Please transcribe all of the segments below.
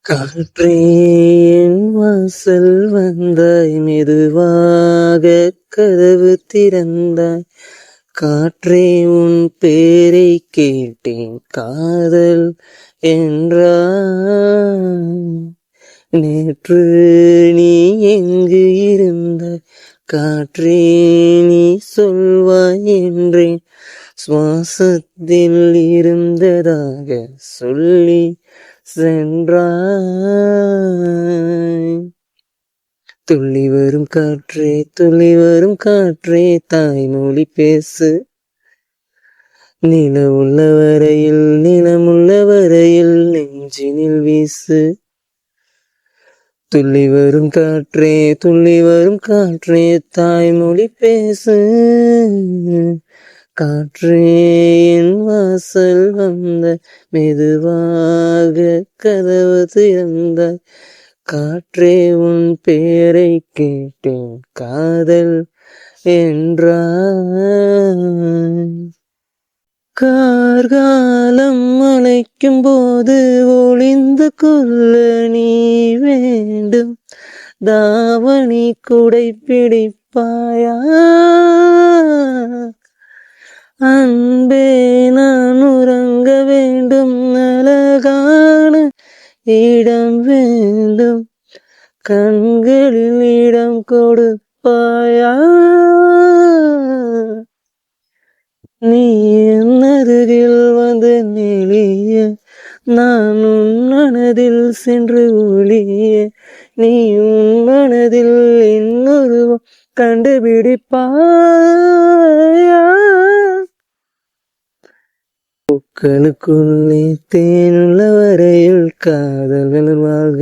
காற்றே என் வாசல் வந்தாய், மெதுவாக கதவு திறந்தாய். காற்றே உன் பேரை கேட்டேன், காதல் என்றாய். நேற்று நீ எங்கு இருந்தாய், காற்றே நீ சொல்வாய் என்றேன். சுவாசத்தில் இருந்ததாக சொல்லி சென்றாய். துள்ளி வரும் காற்றே, துள்ளி வரும் காற்றே, தாய்மொழி பேசு. நிலமுள்ள வரையில், நிலமுள்ள வரையில் நெஞ்சினில் வீசு. துள்ளி வரும் காற்றே, துள்ளி வரும் காற்றே, தாய்மொழி பேசு. காற்றே என் வாசல் வந்த, மெதுவாக கதவு திறந்தாய். காற்றே உன் பேரை கேட்டேன், காதல் என்றாய். கார்காலம் அழைக்கும் போது ஒளிந்து கொள்ள நீ வேண்டும். தாவணி குடை பிடிப்பாயா? அன்பே நான் உறங்க வேண்டும், அழகான இடம் வேண்டும். கண்களில் இடம் கொடுப்பாயா? நீ என் அருகில் வந்து நெளிய, நான் உன் மனதில் சென்று ஒளிய. நீ உன் மனதில் இன்னொரு கண்டுபிடிப்பாயா? பூக்களுக்குள்ளே தேனுள்ள வரையில் காதல் வாழ்க.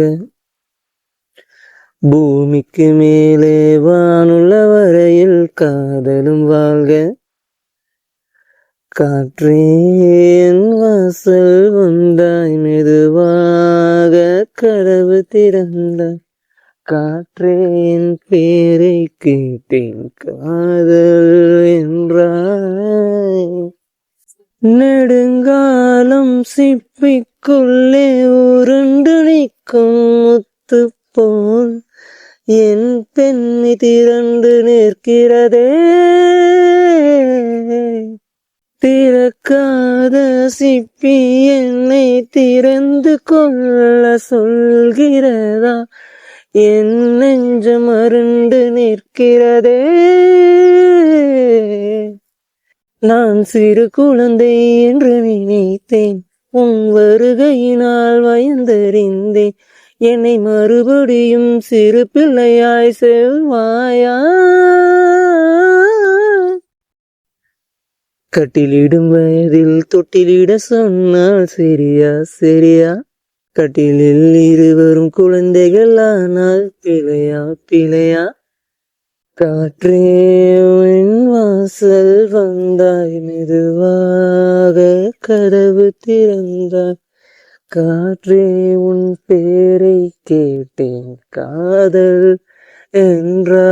பூமிக்கு மேலே வானுள்ள வரையில் காதலும் வாழ்க. காற்றே என் வாசல் வந்தாய், மெதுவாக கதவு திறந்தாய். காற்றே என் பேரை கேட்டேன், காதல் என்றாய். நெடுங்காலம் சிப்பிக்குள்ளே உருண்டு நிற்கும் முத்து போல் என் பெண்ணி திரண்டு நிற்கிறதே. திறக்காத சிப்பி என்னை திறந்து கொள்ள சொல்கிறதா? என் நெஞ்சம் அருண்டு நிற்கிறதே. நான் சிறு குழந்தை என்று நினைத்தேன், உன் வருகையினால் பயந்தறிந்தேன். என்னை மறுபடியும் சிறு பிள்ளையாய் செல்வாயா? கட்டிலிடும் வயதில் தொட்டிலிட சொன்னால் சரியா சரியா? கட்டிலில் இருவரும் குழந்தைகள் ஆனால் பிழையா பிழையா? காற்றே என் வாசல் வந்தாய், மெதுவாக கதவு திறந்தாய். காற்றே உன் பேரை கேட்டேன், காதல் என்றாய்.